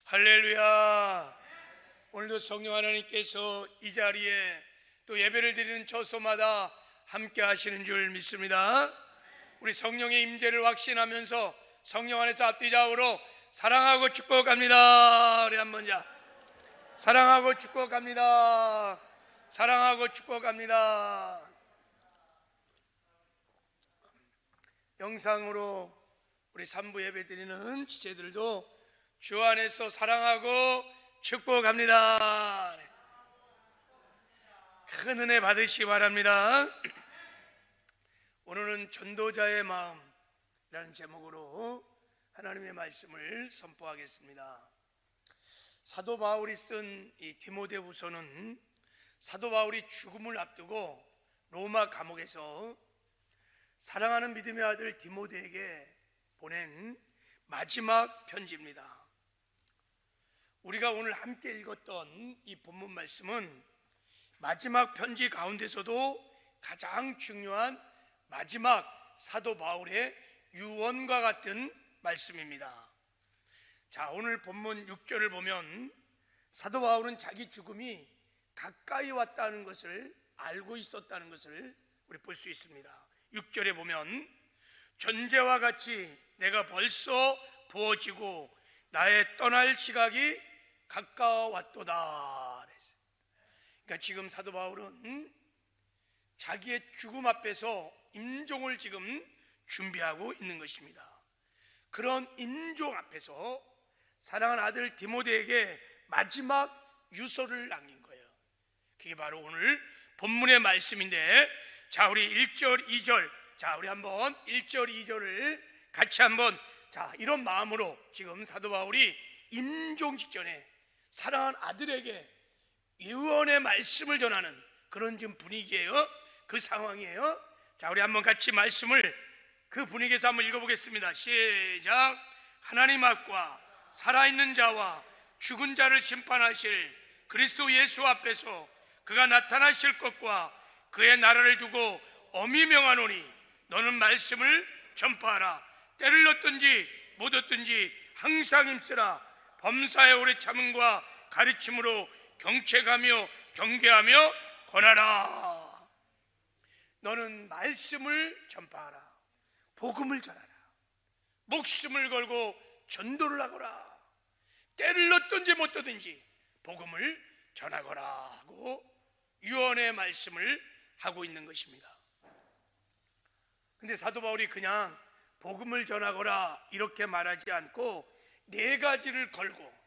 할렐루야. 오늘도 성령 하나님께서 이 자리에 또 예배를 드리는 처소마다 함께 하시는 줄 믿습니다. 우리 성령의 임재를 확신하면서 성령 안에서 앞뒤 좌우로 사랑하고 축복합니다. 우리 한번 사랑하고 축복합니다. 사랑하고 축복합니다. 영상으로 우리 3부 예배 드리는 지체들도 주 안에서 사랑하고 축복합니다. 큰 은혜 받으시기 바랍니다. 오늘은 전도자의 마음이라는 제목으로 하나님의 말씀을 선포하겠습니다. 사도 바울이 쓴 이 디모데후서는 사도 바울이 죽음을 앞두고 로마 감옥에서 사랑하는 믿음의 아들 디모데에게 보낸 마지막 편지입니다. 우리가 오늘 함께 읽었던 이 본문 말씀은 마지막 편지 가운데서도 가장 중요한 마지막 사도 바울의 유언과 같은 말씀입니다. 자, 오늘 본문 6절을 보면 사도 바울은 자기 죽음이 가까이 왔다는 것을 알고 있었다는 것을 우리 볼 수 있습니다. 6절에 보면 전제와 같이 내가 벌써 부어지고 나의 떠날 시각이 가까웠도다. 그러니까 지금 사도 바울은 자기의 죽음 앞에서 임종을 지금 준비하고 있는 것입니다. 그런 임종 앞에서 사랑하는 아들 디모데에게 마지막 유서를 남긴 거예요. 그게 바로 오늘 본문의 말씀인데, 자, 우리 1절 2절, 자, 우리 한번 1절 2절을 같이 한번, 자, 이런 마음으로 지금 사도 바울이 임종 직전에 사랑하는 아들에게 유언의 말씀을 전하는 그런 지금 분위기예요. 그 상황이에요. 자, 우리 한번 같이 말씀을 그 분위기에서 한번 읽어보겠습니다. 시작. 하나님 앞과 살아있는 자와 죽은 자를 심판하실 그리스도 예수 앞에서 그가 나타나실 것과 그의 나라를 두고 엄히 명하노니 너는 말씀을 전파하라. 때를 얻든지 못 얻든지 항상 힘쓰라. 범사의 오래 참음과 가르침으로 경책하며 경계하며 권하라. 너는 말씀을 전파하라. 복음을 전하라. 목숨을 걸고 전도를 하거라. 때를 얻든지 못 얻든지 복음을 전하거라 하고 유언의 말씀을 하고 있는 것입니다. 근데 사도 바울이 그냥 복음을 전하거라 이렇게 말하지 않고 네 가지를 걸고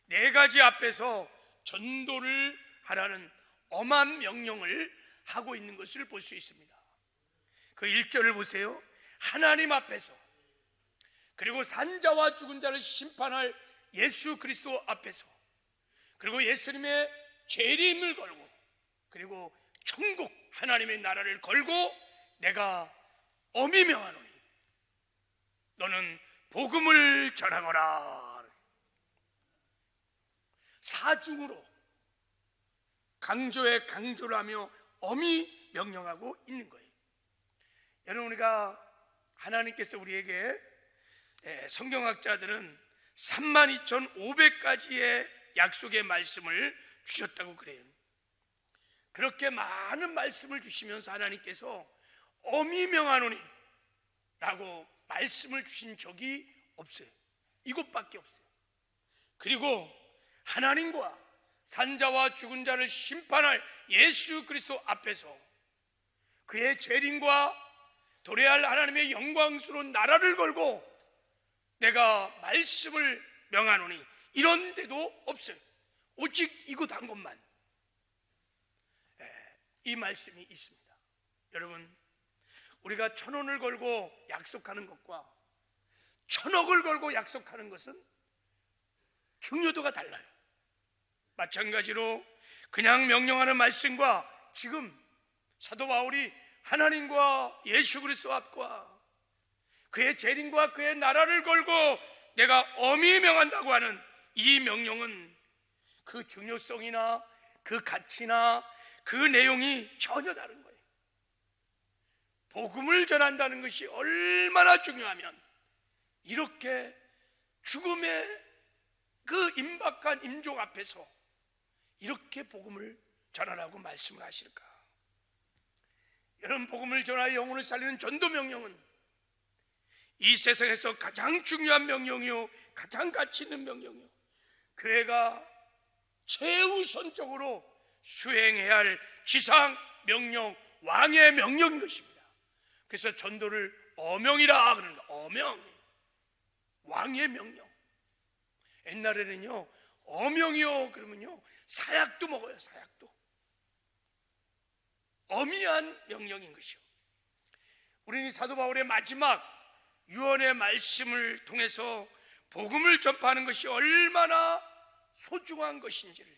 네 가지 앞에서 전도를 하라는 엄한 명령을 하고 있는 것을 볼 수 있습니다. 그 1절을 보세요. 하나님 앞에서, 그리고 산자와 죽은 자를 심판할 예수 그리스도 앞에서, 그리고 예수님의 재림을 걸고, 그리고 천국 하나님의 나라를 걸고 내가 엄히 명하노니 너는 복음을 전하거라. 사중으로 강조에 강조를 하며 엄히 명령하고 있는 거예요. 여러분, 우리가 하나님께서 우리에게 성경학자들은 32,500가지의 약속의 말씀을 주셨다고 그래요. 그렇게 많은 말씀을 주시면서 하나님께서 엄히 명하노니 라고 말씀을 주신 적이 없어요. 이것밖에 없어요. 그리고 하나님과 산자와 죽은 자를 심판할 예수 그리스도 앞에서 그의 재림과 도래할 하나님의 영광스러운 나라를 걸고 내가 말씀을 명하노니 이런 데도 없어요. 오직 이곳 한 곳만 이 말씀이 있습니다. 여러분, 우리가 1,000원을 걸고 약속하는 것과 1,000억을 걸고 약속하는 것은 중요도가 달라요. 마찬가지로 그냥 명령하는 말씀과 지금 사도 바울이 하나님과 예수 그리스도 앞과 그의 재림과 그의 나라를 걸고 내가 엄히 명한다고 하는 이 명령은 그 중요성이나 그 가치나 그 내용이 전혀 다른 거예요. 복음을 전한다는 것이 얼마나 중요하면 이렇게 죽음의 그 임박한 임종 앞에서 이렇게 복음을 전하라고 말씀을 하실까? 여러분, 복음을 전하여 영혼을 살리는 전도 명령은 이 세상에서 가장 중요한 명령이요, 가장 가치 있는 명령이요, 교회가 최우선적으로 수행해야 할 지상 명령, 왕의 명령인 것입니다. 그래서 전도를 어명이라 그러는 거예요. 어명, 왕의 명령. 옛날에는요, 어명이요 그러면요 사약도 먹어요. 사약도. 어미한 명령인 것이요. 우리는 사도 바울의 마지막 유언의 말씀을 통해서 복음을 전파하는 것이 얼마나 소중한 것인지를,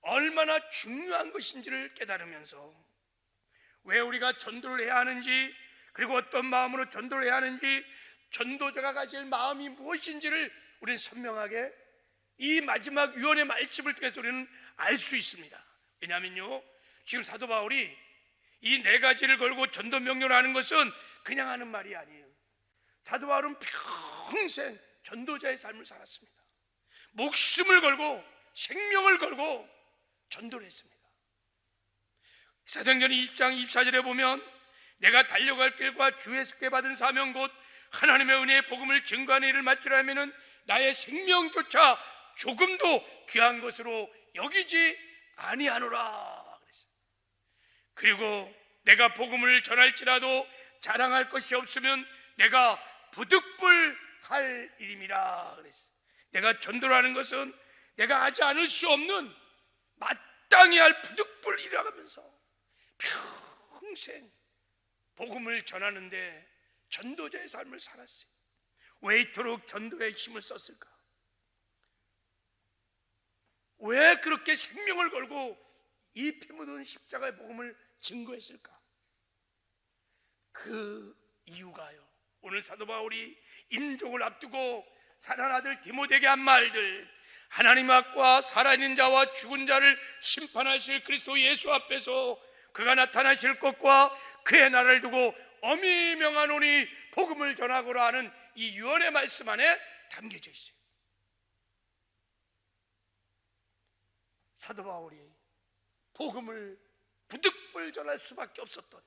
얼마나 중요한 것인지를 깨달으면서 왜 우리가 전도를 해야 하는지, 그리고 어떤 마음으로 전도를 해야 하는지, 전도자가 가질 마음이 무엇인지를 우리는 선명하게 이 마지막 유언의 말씀을 통해서 우리는 알 수 있습니다. 왜냐하면요, 지금 사도 바울이 이 네 가지를 걸고 전도 명령을 하는 것은 그냥 하는 말이 아니에요. 사도 바울은 평생 전도자의 삶을 살았습니다. 목숨을 걸고 생명을 걸고 전도를 했습니다. 사도행전 20장 24절에 보면 내가 달려갈 길과 주에게 받은 사명 곧 하나님의 은혜의 복음을 증거하는 일을 마치려 하면은 나의 생명조차 조금도 귀한 것으로 여기지 아니하노라 그랬어요. 그리고 내가 복음을 전할지라도 자랑할 것이 없으면 내가 부득불할 일임이라 그랬어요. 내가 전도를 하는 것은 내가 하지 않을 수 없는 마땅히 할 부득불 일이라 하면서 평생 복음을 전하는데 전도자의 삶을 살았어요. 왜 이토록 전도에 힘을 썼을까? 왜 그렇게 생명을 걸고 이 피 묻은 십자가의 복음을 증거했을까? 그 이유가요, 오늘 사도 바울이 임종을 앞두고 사랑하는 아들 디모데에게 한 말들, 하나님 앞과 살아있는 자와 죽은 자를 심판하실 그리스도 예수 앞에서 그가 나타나실 것과 그의 나라를 두고 엄히 명하노니 복음을 전하고라 하는 이 유언의 말씀 안에 담겨져 있어요. 사도 바울이 복음을 부득불 전할 수밖에 없었던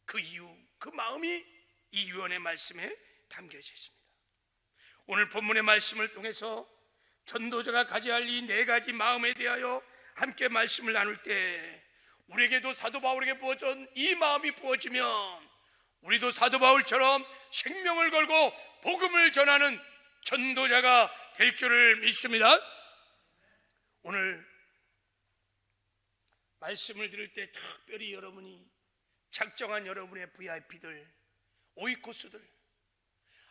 그 이유, 그 마음이 이 유언의 말씀에 담겨져 있습니다. 오늘 본문의 말씀을 통해서 전도자가 가져야 할 이 네 가지 마음에 대하여 함께 말씀을 나눌 때 우리에게도 사도 바울에게 부어진 이 마음이 부어지면 우리도 사도 바울처럼 생명을 걸고 복음을 전하는 전도자가 될 줄을 믿습니다. 오늘 말씀을 들을 때 특별히 여러분이 작정한 여러분의 VIP들, 오이코스들,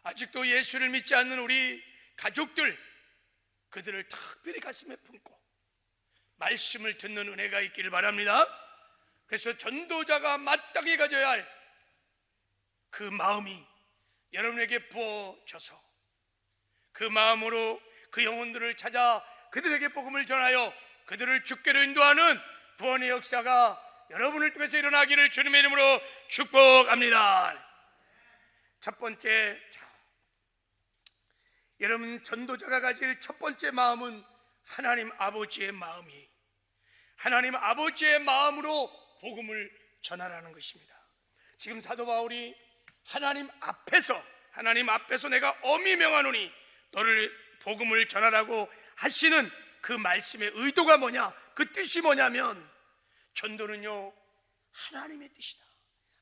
아직도 예수를 믿지 않는 우리 가족들, 그들을 특별히 가슴에 품고 말씀을 듣는 은혜가 있기를 바랍니다. 그래서 전도자가 마땅히 가져야 할 그 마음이 여러분에게 부어져서 그 마음으로 그 영혼들을 찾아 그들에게 복음을 전하여 그들을 주께로 인도하는 구원의 역사가 여러분을 통해서 일어나기를 주님의 이름으로 축복합니다. 첫 번째, 여러분 전도자가 가질 첫 번째 마음은 하나님 아버지의 마음이, 하나님 아버지의 마음으로 복음을 전하라는 것입니다. 지금 사도 바울이 하나님 앞에서 내가 엄히 명하노니 너를 복음을 전하라고 하시는 그 말씀의 의도가 뭐냐, 그 뜻이 뭐냐면 전도는요 하나님의 뜻이다,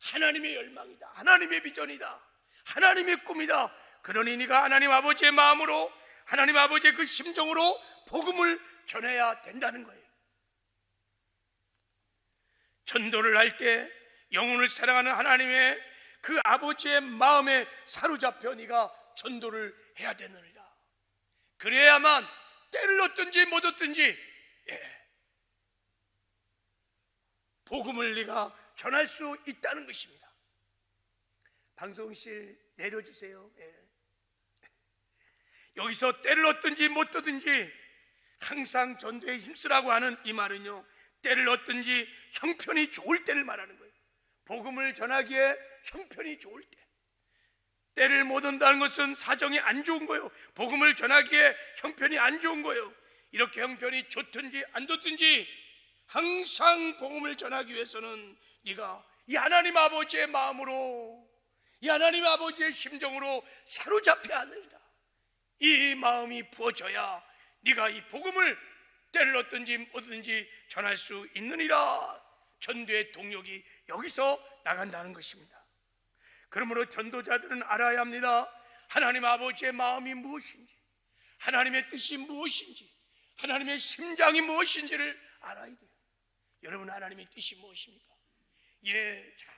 하나님의 열망이다, 하나님의 비전이다, 하나님의 꿈이다. 그러니 네가 하나님 아버지의 마음으로, 하나님 아버지의 그 심정으로 복음을 전해야 된다는 거예요. 전도를 할 때 영혼을 사랑하는 하나님의 그 아버지의 마음에 사로잡혀 네가 전도를 해야 되느니라. 그래야만 때를 얻든지 못 얻든지 복음을 네가 전할 수 있다는 것입니다. 방송실 내려주세요. 여기서 때를 얻든지 못 얻든지 항상 전도에 힘쓰라고 하는 이 말은요, 때를 얻든지 형편이 좋을 때를 말하는 거예요. 복음을 전하기에 형편이 좋을 때, 때를 못 온다는 것은 사정이 안 좋은 거예요. 복음을 전하기에 형편이 안 좋은 거예요. 이렇게 형편이 좋든지 안 좋든지 항상 복음을 전하기 위해서는 네가 이 하나님 아버지의 마음으로, 이 하나님 아버지의 심정으로 사로잡혀야 하느니라. 이 마음이 부어져야 네가 이 복음을 때를 얻든지 뭐든지 전할 수 있느니라. 전도의 동력이 여기서 나간다는 것입니다. 그러므로 전도자들은 알아야 합니다. 하나님 아버지의 마음이 무엇인지, 하나님의 뜻이 무엇인지, 하나님의 심장이 무엇인지를 알아야 돼요. 여러분, 하나님의 뜻이 무엇입니까? 자,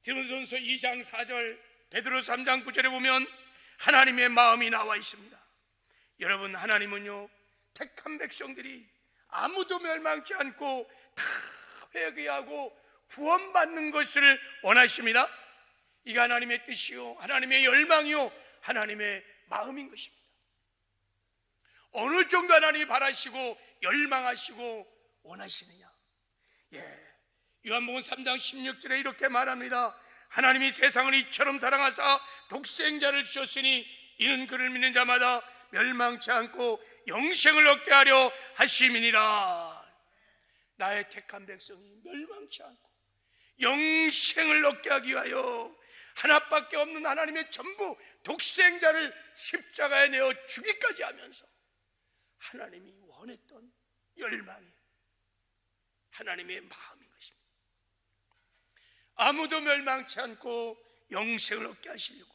디모데전서 2장 4절, 베드로 3장 9절에 보면 하나님의 마음이 나와 있습니다. 여러분, 하나님은요, 택한 백성들이 아무도 멸망치 않고 다 회개하고 구원받는 것을 원하십니다. 이게 하나님의 뜻이요, 하나님의 열망이요, 하나님의 마음인 것입니다. 어느 정도 하나님이 바라시고 열망하시고 원하시느냐? 요한복음 3장 16절에 이렇게 말합니다. 하나님이 세상을 이처럼 사랑하사 독생자를 주셨으니 이는 그를 믿는 자마다 멸망치 않고 영생을 얻게 하려 하심이니라. 나의 택한 백성이 멸망치 않고 영생을 얻게 하기 위하여 하나밖에 없는 하나님의 전부 독생자를 십자가에 내어 주기까지 하면서 하나님이 원했던 열망이 하나님의 마음인 것입니다. 아무도 멸망치 않고 영생을 얻게 하시려고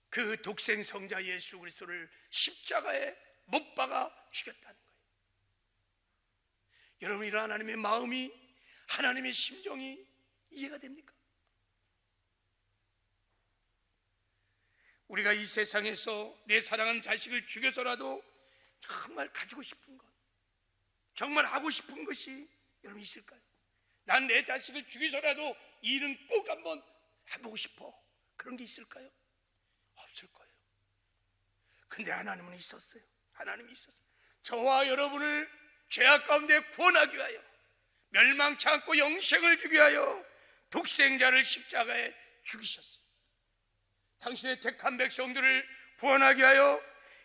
그 독생 성자 예수 그리스도를 십자가에 못 박아 죽였다는 거예요. 여러분, 이런 하나님의 마음이, 하나님의 심정이 이해가 됩니까? 우리가 이 세상에서 내 사랑하는 자식을 죽여서라도 정말 가지고 싶은 것, 정말 하고 싶은 것이 여러분 있을까요? 난 내 자식을 죽여서라도 이 일은 꼭 한번 해보고 싶어. 그런 게 있을까요? 없을 거예요. 근데 하나님은 있었어요. 하나님이 있었어요. 저와 여러분을 죄악 가운데 구원하기 위하여, 멸망치 않고 영생을 주기 위하여 독생자를 십자가에 죽이셨어요. 당신의 택한 백성들을 구원하기 위하여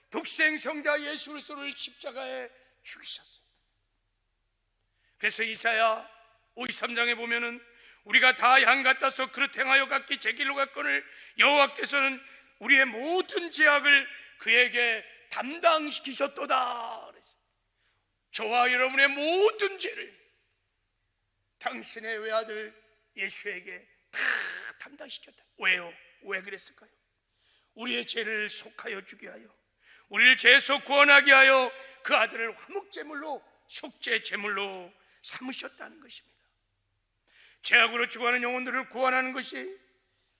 독생 성자 예수 그리스도를 십자가에 죽이셨어요. 그래서 이사야 53장에 보면은 우리가 다 양 같아서 그릇 행하여 각기 제 길로 갔거늘 여호와께서는 우리의 모든 죄악을 그에게 담당시키셨도다. 그래서 저와 여러분의 모든 죄를 당신의 외아들 예수에게 다 담당시켰다. 왜요? 왜 그랬을까요? 우리의 죄를 속하여 주기 위하여, 우리를 죄에서 구원하기 위하여 그 아들을 화목제물로, 속죄제물로 삼으셨다는 것입니다. 죄악으로 죽어가는 영혼들을 구원하는 것이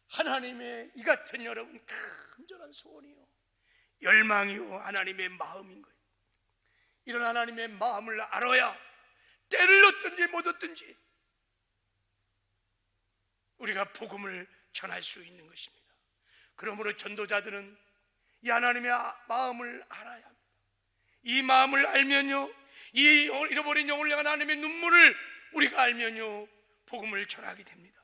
하나님의 이 같은 여러분 간절한 소원이요, 열망이요, 하나님의 마음인 거예요. 이런 하나님의 마음을 알아야 때를 얻든지 못 얻든지 우리가 복음을 전할 수 있는 것입니다. 그러므로 전도자들은 이 하나님의 마음을 알아야 합니다. 이 마음을 알면요, 이 잃어버린 영혼을 향한 하나님의 눈물을 우리가 알면요, 복음을 전하게 됩니다.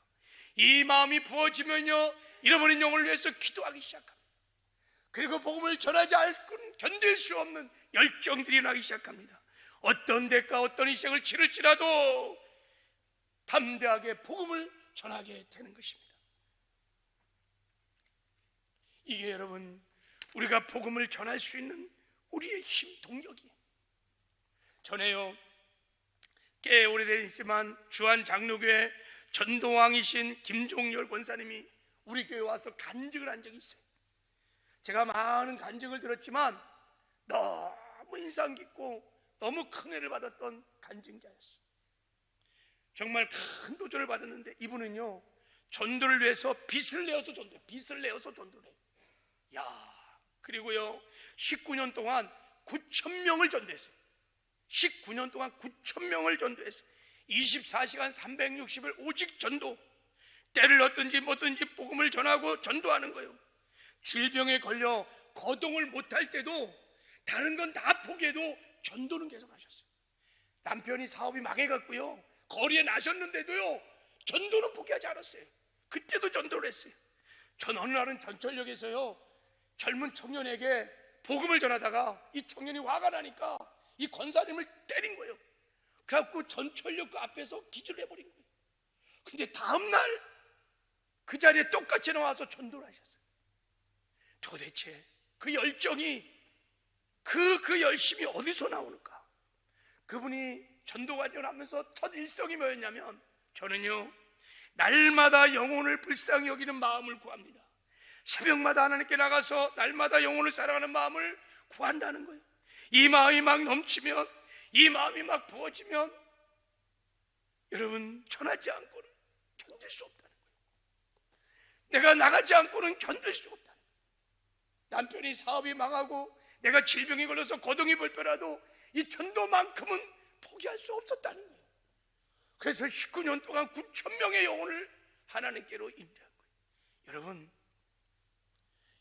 이 마음이 부어지면요, 잃어버린 영혼을 위해서 기도하기 시작합니다. 그리고 복음을 전하지 않고는 견딜 수 없는 열정들이 나기 시작합니다. 어떤 대가, 어떤 희생을 치를지라도 담대하게 복음을 전하게 되는 것입니다. 이게 여러분, 우리가 복음을 전할 수 있는 우리의 힘, 동력이에요. 전에요, 꽤 오래됐지만 주한 장로교회 전도왕이신 김종열 권사님이 우리 교회에 와서 간증을 한 적이 있어요. 제가 많은 간증을 들었지만 너무 인상 깊고 너무 큰 은혜를 받았던 간증자였어요. 정말 큰 도전을 받았는데 이분은요, 전도를 위해서 빚을 내어서 전도해요. 빚을 내어서 전도를 해요. 그리고요, 19년 동안 9,000명을 전도했어요. 19년 동안 9,000명을 전도했어요. 24시간 360일 오직 전도, 때를 얻든지 뭐든지 복음을 전하고 전도하는 거예요. 질병에 걸려 거동을 못할 때도 다른 건 다 포기해도 전도는 계속 하셨어요. 남편이 사업이 망해갔고요, 거리에 나셨는데도요, 전도는 포기하지 않았어요. 그때도 전도를 했어요. 전 어느 날은 전철역에서요 젊은 청년에게 복음을 전하다가 이 청년이 화가 나니까 이 권사님을 때린 거예요. 그래갖고 전철역 그 앞에서 기절을 해버린 거예요. 근데 다음날 그 자리에 똑같이 나와서 전도를 하셨어요. 도대체 그 열정이 그 열심이 어디서 나오는가? 그분이 전도 과정을 하면서 첫 일성이 뭐였냐면, 저는요 날마다 영혼을 불쌍히 여기는 마음을 구합니다. 새벽마다 하나님께 나가서 날마다 영혼을 사랑하는 마음을 구한다는 거예요. 이 마음이 막 넘치면, 이 마음이 막 부어지면 여러분 전하지 않고는 견딜 수 없다는 거예요. 내가 나가지 않고는 견딜 수 없다는 거예요. 남편이 사업이 망하고 내가 질병이 걸려서 고동이 불편해도 이 전도만큼은 포기할 수 없었다는 거예요. 그래서 19년 동안 9,000명의 영혼을 하나님께로 인도한 거예요. 여러분,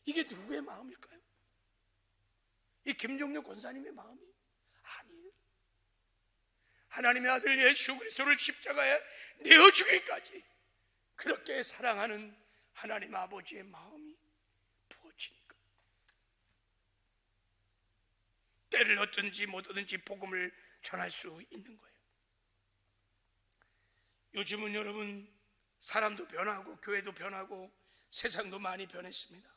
이게 누구의 마음일까요? 이 김종렬 권사님의 마음이 아니에요. 하나님의 아들 예수 그리스도를 십자가에 내어주기까지 그렇게 사랑하는 하나님 아버지의 마음이 부어지니까 때를 얻든지 못 얻든지 복음을 전할 수 있는 거예요. 요즘은 여러분 사람도 변하고 교회도 변하고 세상도 많이 변했습니다.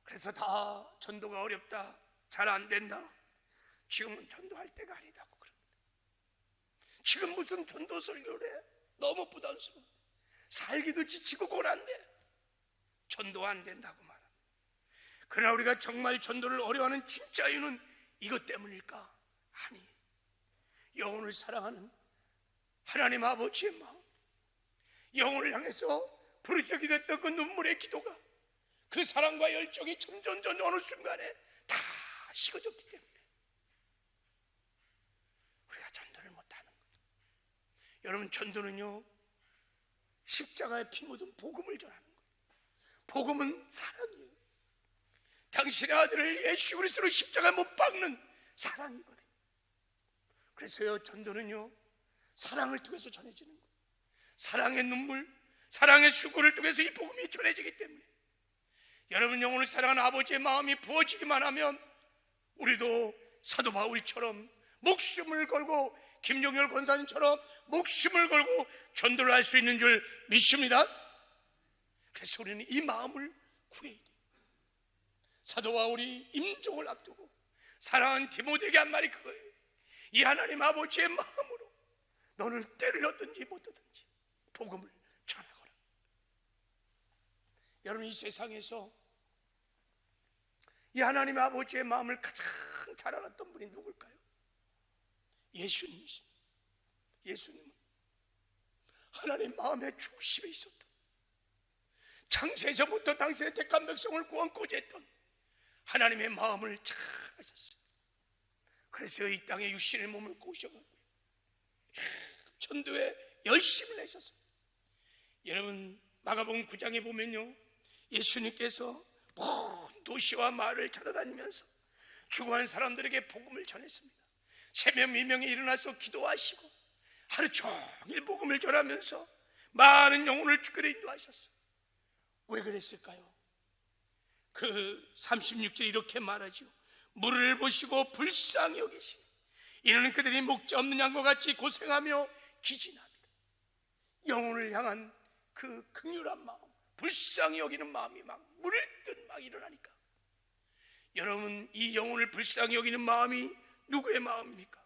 그래서 다 전도가 어렵다, 잘 안 된다, 지금은 전도할 때가 아니다고 그럽니다. 지금 무슨 전도 설교를 해? 너무 부담스러워. 살기도 지치고 고난데 전도 안 된다고 말합니다. 그러나 우리가 정말 전도를 어려워하는 진짜 이유는 이것 때문일까? 아니, 영혼을 사랑하는 하나님 아버지의 마음, 영혼을 향해서 부르짖게 기도했던 그 눈물의 기도가, 그 사랑과 열정이 점점 어느 순간에 다 식어졌기 때문에 우리가 전도를 못하는 거예요. 여러분, 전도는요 십자가에 피 묻은 복음을 전하는 거예요. 복음은 사랑이에요. 당신의 아들을 예수 그리스도로 십자가에 못 박는 사랑이거든요. 그래서요 전도는요 사랑을 통해서 전해지는 거예요. 사랑의 눈물, 사랑의 수고를 통해서 이 복음이 전해지기 때문에 여러분, 영혼을 사랑하는 아버지의 마음이 부어지기만 하면 우리도 사도 바울처럼 목숨을 걸고, 김종렬 권사님처럼 목숨을 걸고 전도를 할 수 있는 줄 믿습니다. 그래서 우리는 이 마음을 구해야 돼요. 사도 바울이 임종을 앞두고 사랑하는 디모데에게 한 말이 그거예요. 이 하나님 아버지의 마음으로 너는 때를 얻든지 못 얻든지 복음을 전하거라. 여러분, 이 세상에서 이 하나님 아버지의 마음을 가장 잘 알았던 분이 누굴까요? 예수님이십니다. 예수님은 하나님 마음의 중심에 있었던, 창세전부터 당신의 택한 백성을 구원코자 했던 하나님의 마음을 잘 아셨어요. 그래서 이 땅에 육신의 몸을 꼬셔가고 전도에 열심을 내셨습니다. 여러분, 마가복음 9장에 보면요 예수님께서 먼 도시와 마을을 찾아다니면서 죽어간 사람들에게 복음을 전했습니다. 새벽 미명에 일어나서 기도하시고 하루 종일 복음을 전하면서 많은 영혼을 주께로 인도하셨어요. 왜 그랬을까요? 그 36절 이렇게 말하죠. 물을 보시고 불쌍히 여기시니 이는 그들이 목자 없는 양과 같이 고생하며 기진합니다. 영혼을 향한 그 긍휼한 마음, 불쌍히 여기는 마음이 막 물을 듯 막 일어나니까, 여러분, 이 영혼을 불쌍히 여기는 마음이 누구의 마음입니까?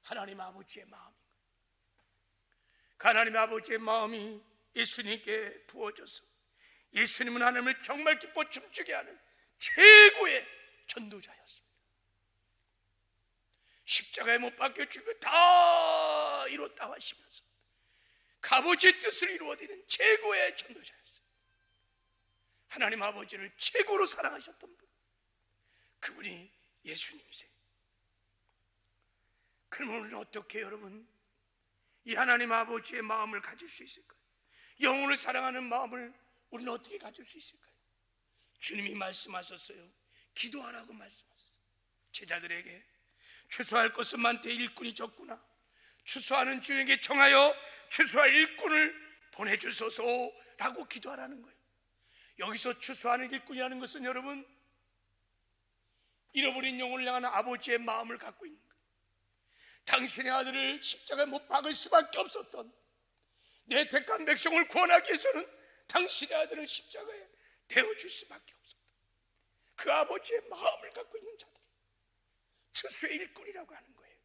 하나님 아버지의 마음입니다. 그 하나님 아버지의 마음이 예수님께 부어져서 예수님은 하나님을 정말 기뻐 춤추게 하는 최고의 전도자였습니다. 십자가에 못 박혀 죽고 다 이뤘다 하시면서 아버지의 뜻을 이루어드리는 최고의 전도자였어요. 하나님 아버지를 최고로 사랑하셨던 분, 그분이 예수님이세요. 그러면 우리는 어떻게 여러분 이 하나님 아버지의 마음을 가질 수 있을까요? 영혼을 사랑하는 마음을 우리는 어떻게 가질 수 있을까요? 주님이 말씀하셨어요. 기도하라고 말씀하셨어요. 제자들에게 추수할 것은 많되 일꾼이 적구나. 추수하는 주에게 청하여 추수할 일꾼을 보내주소서 라고 기도하라는 거예요. 여기서 추수하는 일꾼이라는 것은 여러분, 잃어버린 영혼을 향하는 아버지의 마음을 갖고 있는 거예요. 당신의 아들을 십자가에 못 박을 수밖에 없었던, 내 택한 백성을 구원하기 위해서는 당신의 아들을 십자가에 대어줄 수밖에 없었던 그 아버지의 마음을 갖고 있는 자들, 추수의 일꾼이라고 하는 거예요.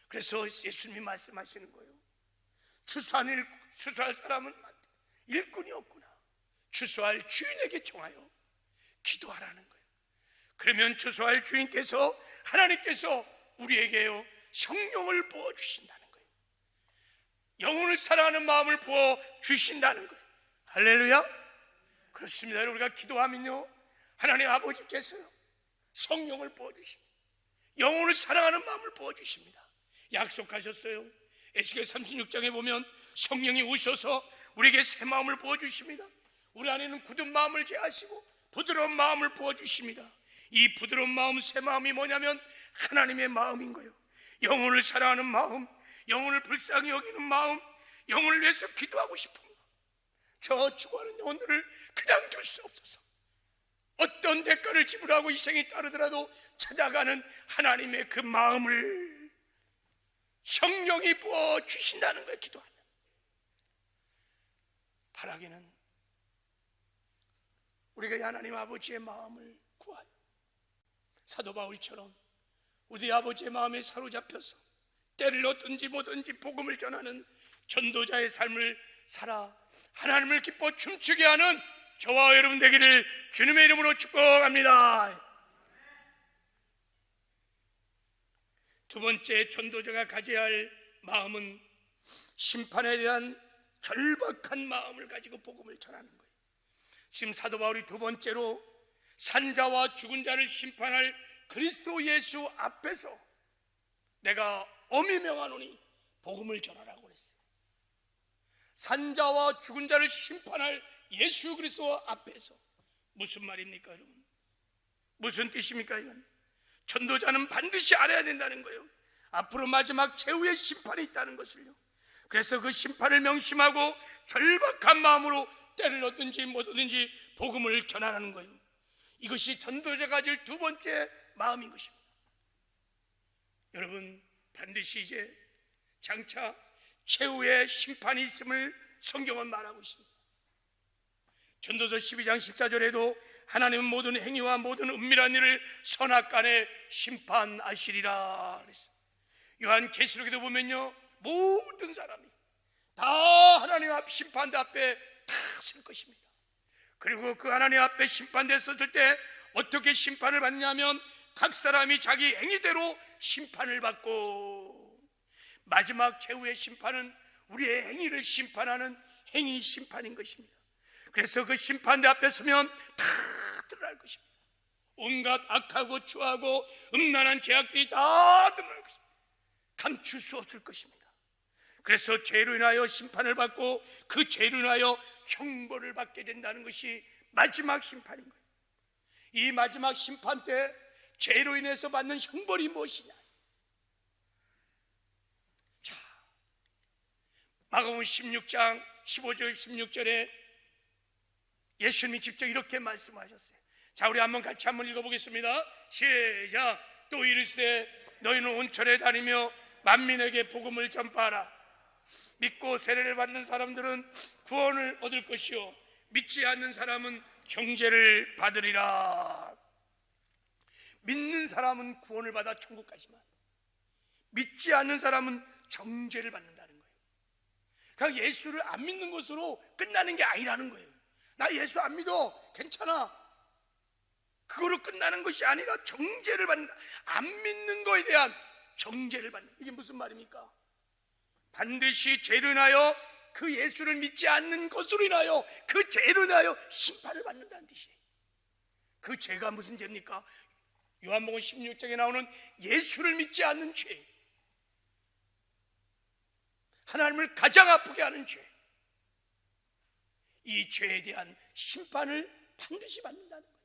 그래서 예수님이 말씀하시는 거예요. 추수할 사람은 일꾼이 없구나. 추수할 주인에게 청하여 기도하라는 거예요. 그러면 추수할 주인께서, 하나님께서 우리에게요 성령을 부어주신다는 거예요. 영혼을 사랑하는 마음을 부어주신다는 거예요. 할렐루야. 그렇습니다. 우리가 기도하면요 하나님 아버지께서요 성령을 부어주십니다. 영혼을 사랑하는 마음을 부어주십니다. 약속하셨어요. 에스겔 36장에 보면 성령이 오셔서 우리에게 새 마음을 부어주십니다. 우리 안에는 굳은 마음을 제하시고 부드러운 마음을 부어주십니다. 이 부드러운 마음, 새 마음이 뭐냐면 하나님의 마음인 거예요. 영혼을 사랑하는 마음, 영혼을 불쌍히 여기는 마음, 영혼을 위해서 기도하고 싶은 마음. 저 죽어가는 영혼들을 그냥 둘 수 없어서 어떤 대가를 지불하고 희생이 따르더라도 찾아가는 하나님의 그 마음을 성령이 부어주신다는 거예요. 기도하면. 바라기는 우리가 하나님 아버지의 마음을 구하여 사도 바울처럼 우리 아버지의 마음에 사로잡혀서 때를 얻든지 뭐든지 복음을 전하는 전도자의 삶을 살아 하나님을 기뻐 춤추게 하는 저와 여러분 되기를 주님의 이름으로 축복합니다. 두 번째, 전도자가 가져야 할 마음은 심판에 대한 절박한 마음을 가지고 복음을 전하는 거예요. 지금 사도 바울이 두 번째로 산자와 죽은 자를 심판할 그리스도 예수 앞에서 내가 엄히 명하노니 복음을 전하라고 그랬어요. 산자와 죽은 자를 심판할 예수 그리스도 앞에서. 무슨 말입니까 여러분? 무슨 뜻입니까 이건? 전도자는 반드시 알아야 된다는 거예요. 앞으로 마지막 최후의 심판이 있다는 것을요. 그래서 그 심판을 명심하고 절박한 마음으로 때를 얻든지 못 얻든지 복음을 전하라는 거예요. 이것이 전도자가 가질 두 번째 마음인 것입니다. 여러분, 반드시 이제 장차 최후의 심판이 있음을 성경은 말하고 있습니다. 전도서 12장 14절에도 하나님은 모든 행위와 모든 은밀한 일을 선악간에 심판하시리라 그랬어요. 요한계시록에도 보면요 모든 사람이 다 하나님 앞 심판대 앞에 다 설 것입니다. 그리고 그 하나님 앞에 심판대 섰을 때 어떻게 심판을 받냐면 각 사람이 자기 행위대로 심판을 받고, 마지막 최후의 심판은 우리의 행위를 심판하는 행위 심판인 것입니다. 그래서 그 심판대 앞에 서면 다 드러날 것입니다. 온갖 악하고 추하고 음란한 죄악들이 다 드러날 것입니다. 감출 수 없을 것입니다. 그래서 죄로 인하여 심판을 받고 그 죄로 인하여 형벌을 받게 된다는 것이 마지막 심판인 거예요. 이 마지막 심판 때 죄로 인해서 받는 형벌이 무엇이냐? 자, 마가복음 16장 15절 16절에 예수님이 직접 이렇게 말씀하셨어요. 자, 우리 같이 한번 읽어보겠습니다. 시작. 또 이르시되 너희는 온천에 다니며 만민에게 복음을 전파하라. 믿고 세례를 받는 사람들은 구원을 얻을 것이요 믿지 않는 사람은 정죄를 받으리라. 믿는 사람은 구원을 받아 천국 가지만 믿지 않는 사람은 정죄를 받는다는 거예요. 그러니까 예수를 안 믿는 것으로 끝나는 게 아니라는 거예요. 나 예수 안 믿어, 괜찮아, 그거로 끝나는 것이 아니라 정죄를 받는다. 안 믿는 거에 대한 정죄를 받는, 이게 무슨 말입니까? 반드시 죄로 인하여 그 예수를 믿지 않는 것으로 인하여 그 죄로 인하여 심판을 받는다는 뜻이에요. 그 죄가 무슨 죄입니까? 요한복음 16장에 나오는 예수를 믿지 않는 죄, 하나님을 가장 아프게 하는 죄, 이 죄에 대한 심판을 반드시 받는다는 거예요.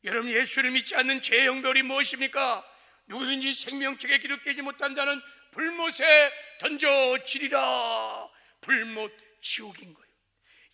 여러분, 예수를 믿지 않는 죄의 형벌이 무엇입니까? 누구든지 생명책에 기록되지 못한 자는 불못에 던져지리라. 불못, 지옥인 거예요.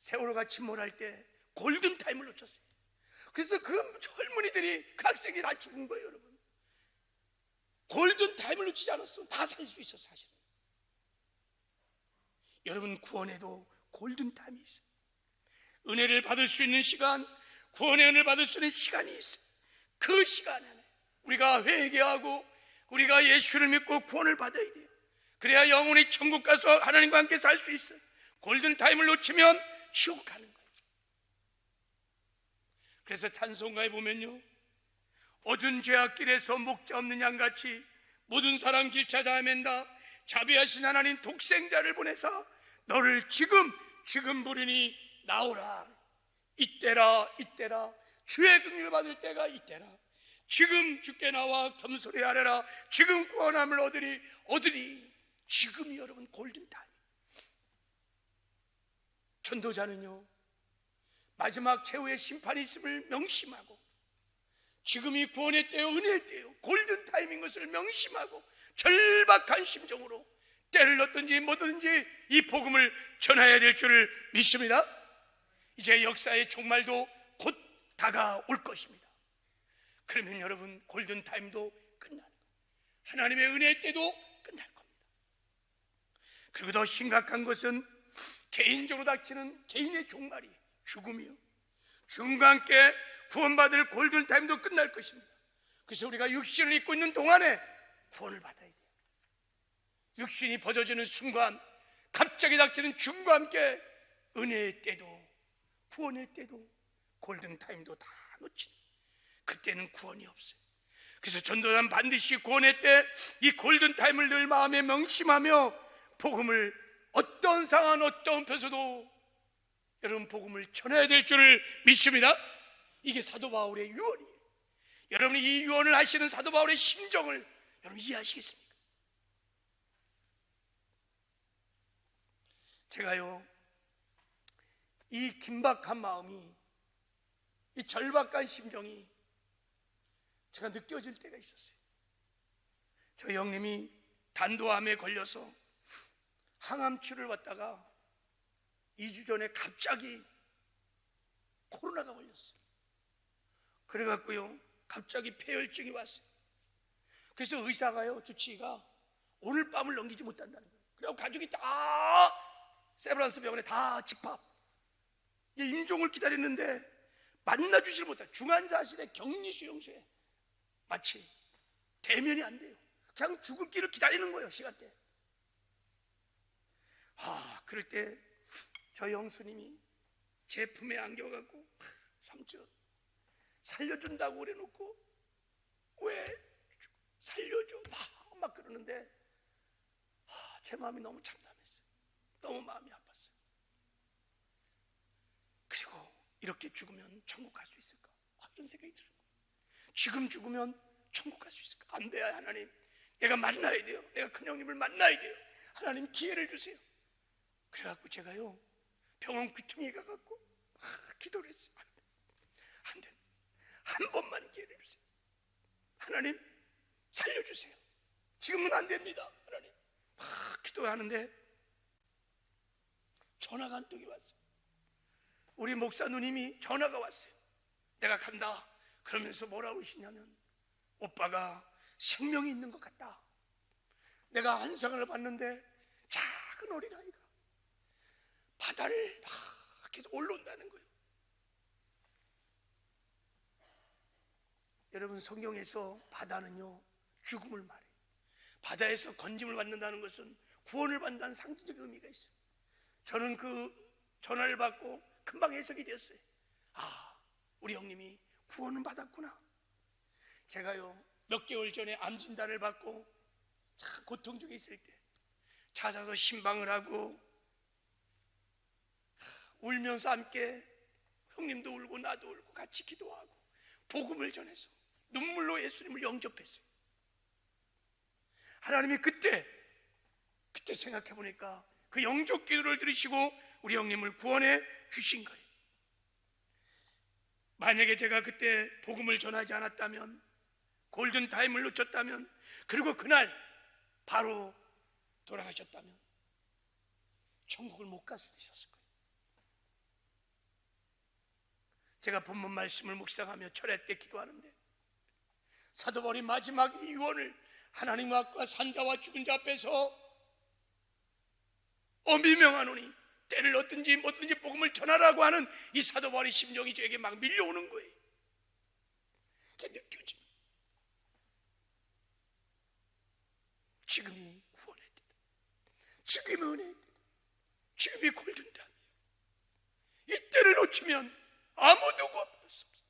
세월호가 침몰할 때 골든타임을 놓쳤어요. 그래서 그 젊은이들이, 그 학생이 다 죽은 거예요. 여러분, 골든타임을 놓치지 않았으면 다 살 수 있었어. 사실은 여러분, 구원에도 골든타임이 있어요. 은혜를 받을 수 있는 시간, 구원의 은혜를 받을 수 있는 시간이 있어요. 그 시간 안에 우리가 회개하고 우리가 예수를 믿고 구원을 받아야 돼요. 그래야 영원히 천국 가서 하나님과 함께 살 수 있어요. 골든타임을 놓치면 지옥 가는 거예요. 그래서 찬송가에 보면요, 어두운 죄악길에서 목자 없는 양같이 모든 사람 길 찾아 헤맨다. 자비하신 하나님 독생자를 보내사 너를 지금 부르니 나오라. 이때라 이때라, 주의 긍휼을 받을 때가 이때라. 지금 주께 나와 겸손히 하래라. 지금 구원함을 얻으리. 지금이 여러분 골든타임. 전도자는요, 마지막 최후의 심판이 있음을 명심하고, 지금이 구원의 때요, 은혜의 때요, 골든타임인 것을 명심하고 절박한 심정으로 때를 얻든지 뭐든지 이 복음을 전해야 될 줄을 믿습니다. 이제 역사의 종말도 곧 다가올 것입니다. 그러면 여러분, 골든타임도 끝나는 거예요. 하나님의 은혜의 때도 끝날 겁니다. 그리고 더 심각한 것은 개인적으로 닥치는 개인의 종말이 죽음이요, 죽음과 함께 구원받을 골든타임도 끝날 것입니다. 그래서 우리가 육신을 입고 있는 동안에 구원을 받아야 돼요. 육신이 벗어지는 순간, 갑자기 닥치는 죽음과 함께 은혜의 때도 구원의 때도 골든타임도 다 놓친, 그때는 구원이 없어요. 그래서 전도자는 반드시 구원의 때 이 골든타임을 늘 마음에 명심하며 복음을 어떤 상황, 어떤 벼서도 여러분 복음을 전해야 될 줄을 믿습니다. 이게 사도 바울의 유언이에요. 여러분이 이 유언을 하시는 사도 바울의 심정을 여러분 이해하시겠습니까? 제가요, 이 긴박한 마음이, 이 절박한 심정이 제가 느껴질 때가 있었어요. 저희 형님이 단도암에 걸려서 항암치료를 받다가 2주 전에 갑자기 코로나가 걸렸어요. 그래갖고요, 갑자기 폐혈증이 왔어요. 그래서 의사가요, 주치의가 오늘 밤을 넘기지 못한다는 거예요. 그래서 가족이 다 세브란스 병원에 다 집합, 임종을 기다리는데 만나주질 못해요. 중환자실에 격리수용소에 마치 대면이 안 돼요. 그냥 죽을 길을 기다리는 거예요, 시간대. 그럴 때 저희 형수님이 제 품에 안겨갖고, 삼촌 살려준다고 그래놓고 왜 살려줘 막 그러는데, 제 마음이 너무 참담했어요. 너무 마음이 아팠어요. 그리고 이렇게 죽으면 천국 갈 수 있을까? 이런 생각이 들어요. 지금 죽으면 천국 갈 수 있을까? 안 돼요. 하나님, 내가 만나야 돼요. 내가 큰형님을 만나야 돼요. 하나님, 기회를 주세요. 그래갖고 제가요, 병원 귀퉁이에 가갖고 기도를 했어요. 안 돼. 한 번만 기회를 주세요. 하나님, 살려주세요. 지금은 안 됩니다. 하나님. 기도하는데 전화가 한 통이 왔어요. 우리 목사 누님이 전화가 왔어요. 내가 간다 그러면서 뭐라고 하시냐면, 오빠가 생명이 있는 것 같다. 내가 환상을 봤는데 작은 어린아이가 바다를 막 계속 올라온다는 거예요. 여러분, 성경에서 바다는요, 죽음을 말해요. 바다에서 건짐을 받는다는 것은 구원을 받는다는 상징적 의미가 있어요. 저는 그 전화를 받고 금방 해석이 되었어요. 우리 형님이 구원을 받았구나. 제가요, 몇 개월 전에 암 진단을 받고 참 고통 중에 있을 때 찾아서 신방을 하고 울면서 함께, 형님도 울고 나도 울고 같이 기도하고 복음을 전해서 눈물로 예수님을 영접했어요. 하나님이 그때 생각해 보니까 그 영접 기도를 들으시고 우리 형님을 구원해 주신 거예요. 만약에 제가 그때 복음을 전하지 않았다면, 골든타임을 놓쳤다면, 그리고 그날 바로 돌아가셨다면 천국을 못 갈 수도 있었을 거예요. 제가 본문 말씀을 묵상하며 철회 때 기도하는데 사도 바울이 마지막 이 유언을 하나님 앞과 산자와 죽은 자 앞에서 엄히 명하노니 때를 얻든지 뭐든지 복음을 전하라고 하는 이 사도 바울의 심정이 저에게 막 밀려오는 거예요. 그게 느껴집니다. 지금이 구원의 때다. 지금이 은혜의 때다. 지금이 골든타임이에요. 이 때를 놓치면 아무도 구원받을 수 없어요.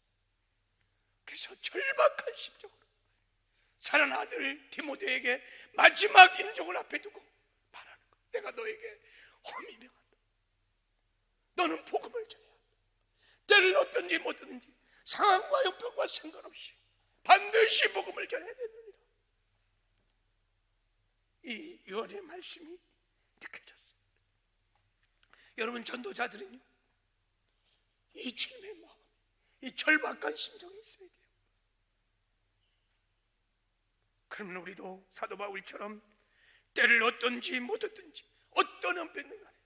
그래서 절박한 심정으로 사랑하는 아들 디모데에게 마지막 인종을 앞에 두고 말하는 거예요. 내가 너에게 험히 명한다. 너는 복음을 전해야 한다. 때를 얻든지 못 얻든지 상황과 형편과 상관없이 반드시 복음을 전해야 되느니라. 이 유언의 말씀이 느껴졌어요. 여러분 전도자들은요, 이 주님의 마음, 이 절박한 심정이 있어야 돼요. 그러면 우리도 사도 바울처럼 때를 얻든지 못 얻든지 어떤 형편든 간에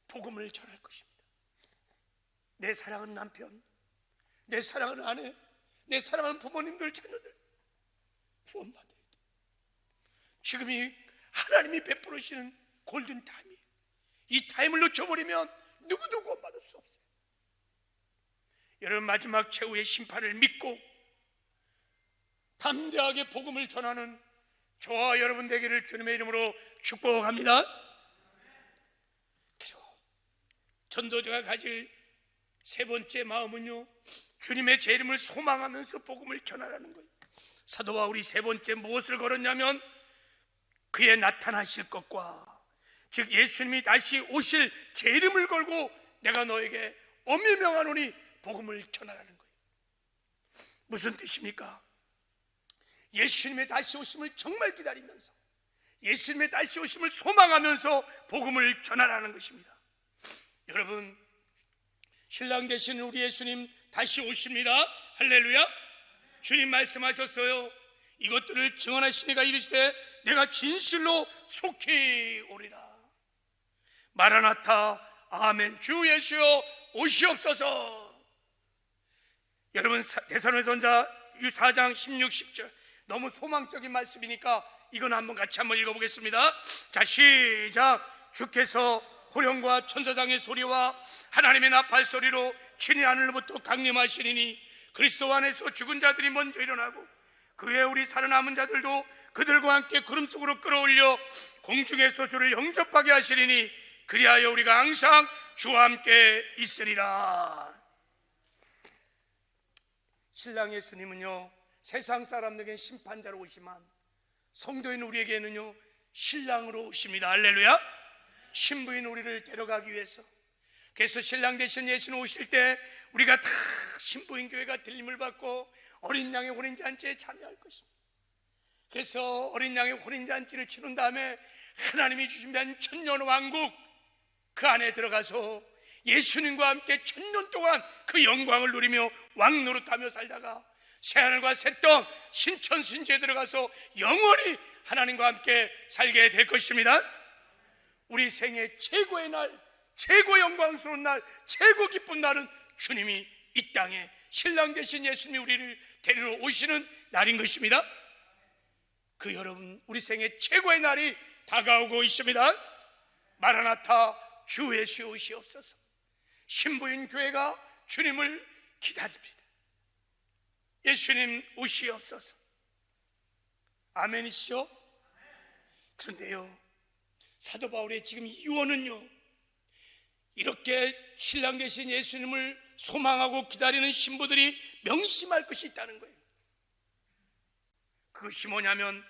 복음을 전할 것입니다. 내 사랑하는 남편, 내 사랑하는 아내, 내 사랑하는 부모님들, 자녀들 구원받아야 돼요. 지금이 하나님이 베풀으시는 골든타임이에요. 이 타임을 놓쳐버리면 누구도 구원받을 수 없어요. 여러분, 마지막 최후의 심판을 믿고 담대하게 복음을 전하는 저와 여러분 되기를 주님의 이름으로 축복합니다. 그리고 전도자가 가질 세 번째 마음은요, 주님의 제 이름을 소망하면서 복음을 전하라는 거예요. 사도 바울이 세 번째 무엇을 걸었냐면 그의 나타나실 것과, 즉 예수님이 다시 오실 제 이름을 걸고 내가 너에게 엄히 명하노니 복음을 전하라는 거예요. 무슨 뜻입니까? 예수님의 다시 오심을 정말 기다리면서 예수님의 다시 오심을 소망하면서 복음을 전하라는 것입니다. 여러분, 신랑 되시는 우리 예수님 다시 오십니다. 할렐루야. 주님 말씀하셨어요. 이것들을 증언하시니가 이르시되 내가 진실로 속히 오리라. 마라나타, 아멘. 주 예수여 오시옵소서. 여러분, 데살로니가전서 4장 16, 10절 너무 소망적인 말씀이니까 이건 한번 같이 한번 읽어보겠습니다. 자, 시작. 주께서 호령과 천사장의 소리와 하나님의 나팔 소리로 친히 하늘로부터 강림하시리니 그리스도 안에서 죽은 자들이 먼저 일어나고 그에 우리 살아남은 자들도 그들과 함께 구름 속으로 끌어올려 공중에서 주를 영접하게 하시리니 그리하여 우리가 항상 주와 함께 있으리라. 신랑 예수님은요, 세상 사람들에게는 심판자로 오시만 성도인 우리에게는요 신랑으로 오십니다. 할렐루야. 신부인 우리를 데려가기 위해서. 그래서 신랑 되신 예수님 오실 때 우리가 다 신부인 교회가 들림을 받고 어린 양의 혼인잔치에 참여할 것입니다. 그래서 어린 양의 혼인잔치를 치른 다음에 하나님이 주신 천년 왕국 그 안에 들어가서 예수님과 함께 천년 동안 그 영광을 누리며 왕노릇하며 살다가 새하늘과 새 땅 신천신지에 들어가서 영원히 하나님과 함께 살게 될 것입니다. 우리 생애 최고의 날, 최고 영광스러운 날, 최고 기쁜 날은 주님이 이 땅에 신랑 되신 예수님이 우리를 데리러 오시는 날인 것입니다. 그 여러분, 우리 생애 최고의 날이 다가오고 있습니다. 마라나타, 주 예수 오시옵소서. 신부인 교회가 주님을 기다립니다. 예수님 오시옵소서. 아멘이시죠? 그런데요, 사도 바울의 지금 이 유언은요, 이렇게 신랑 되신 예수님을 소망하고 기다리는 신부들이 명심할 것이 있다는 거예요. 그것이 뭐냐면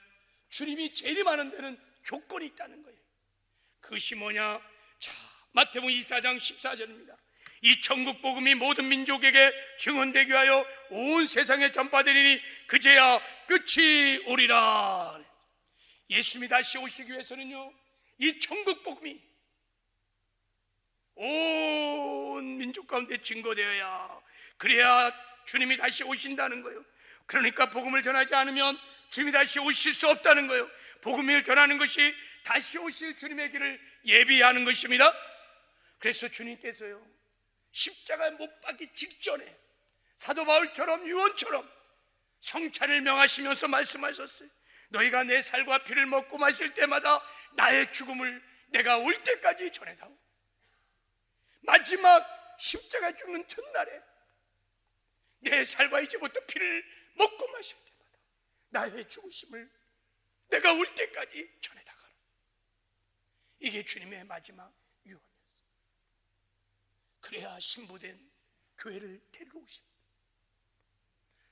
주님이 재림하는 데는 조건이 있다는 거예요. 그것이 뭐냐? 자, 마태복음 24장 14절입니다. 이 천국 복음이 모든 민족에게 증언되게 하여 온 세상에 전파되리니 그제야 끝이 오리라. 예수님이 다시 오시기 위해서는요, 이 천국 복음이 온 민족 가운데 증거되어야, 그래야 주님이 다시 오신다는 거예요. 그러니까 복음을 전하지 않으면 주님이 다시 오실 수 없다는 거예요. 복음을 전하는 것이 다시 오실 주님의 길을 예비하는 것입니다. 그래서 주님께서요, 십자가에 못 박기 직전에 사도 바울처럼 유언처럼 성찬을 명하시면서 말씀하셨어요. 너희가 내 살과 피를 먹고 마실 때마다 나의 죽음을 내가 올 때까지 전해다오. 마지막 십자가 죽는 첫날에 내 살과 이제부터 피를 먹고 마실 때마다 나의 죽으심을 내가 올 때까지 전해다가라. 이게 주님의 마지막 유언이었어요. 그래야 신부된 교회를 데리러 오십니다.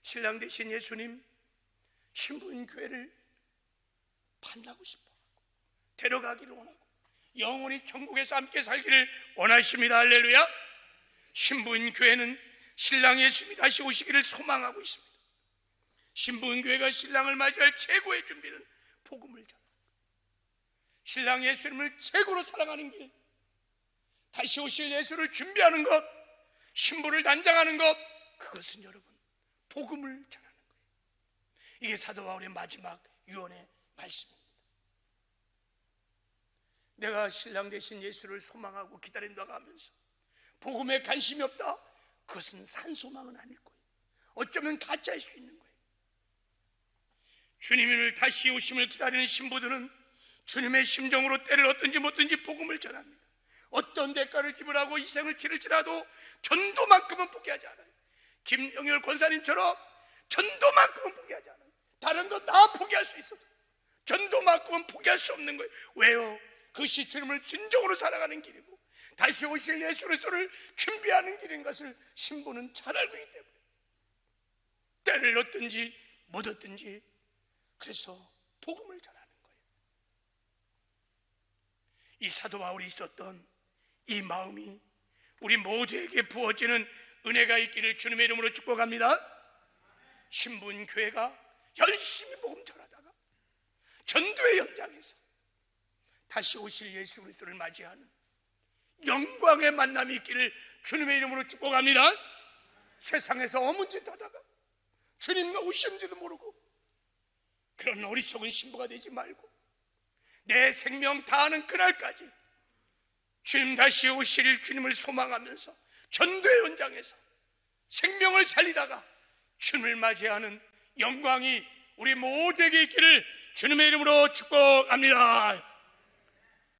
신랑 되신 예수님 신부인 교회를 만나고 싶어하고 데려가기를 원하고 영원히 천국에서 함께 살기를 원하십니다. 할렐루야. 신부인 교회는 신랑 예수님이 다시 오시기를 소망하고 있습니다. 신부인 교회가 신랑을 맞이할 최고의 준비는 복음을 전하는 것, 신랑 예수님을 최고로 사랑하는 길, 다시 오실 예수를 준비하는 것, 신부를 단장하는 것, 그것은 여러분 복음을 전하는 거예요. 이게 사도 바울의 마지막 유언의 말씀입니다. 내가 신랑 되신 예수를 소망하고 기다린다고 하면서 복음에 관심이 없다? 그것은 산소망은 아닐 거예요. 어쩌면 가짜일 수 있는 거예요. 주님을 다시 오심을 기다리는 신부들은 주님의 심정으로 때를 얻든지 못든지 복음을 전합니다. 어떤 대가를 지불하고 희생을 치를지라도 전도만큼은 포기하지 않아요. 김영열 권사님처럼 전도만큼은 포기하지 않아요. 다른 거 다 포기할 수 있어도 전도만큼은 포기할 수 없는 거예요. 왜요? 그것이 주님을 진정으로 살아가는 길이고 다시 오실 예수 그리스도를 준비하는 길인 것을 신부는 잘 알고 있기 때문에 때를 얻든지 못 얻든지 그래서 복음을 전하는 거예요. 이 사도 바울이 있었던 이 마음이 우리 모두에게 부어지는 은혜가 있기를 주님의 이름으로 축복합니다. 신부인 교회가 열심히 복음 전하다가 전도의 현장에서 다시 오실 예수 그리스도를 맞이하는 영광의 만남이 있기를 주님의 이름으로 축복합니다. 세상에서 어문짓 하다가 주님과 오시는지도 모르고 그런 어리석은 신부가 되지 말고 내 생명 다하는 그날까지 주님 다시 오실 주님을 소망하면서 전도의 현장에서 생명을 살리다가 주님을 맞이하는 영광이 우리 모두에게 있기를 주님의 이름으로 축복합니다.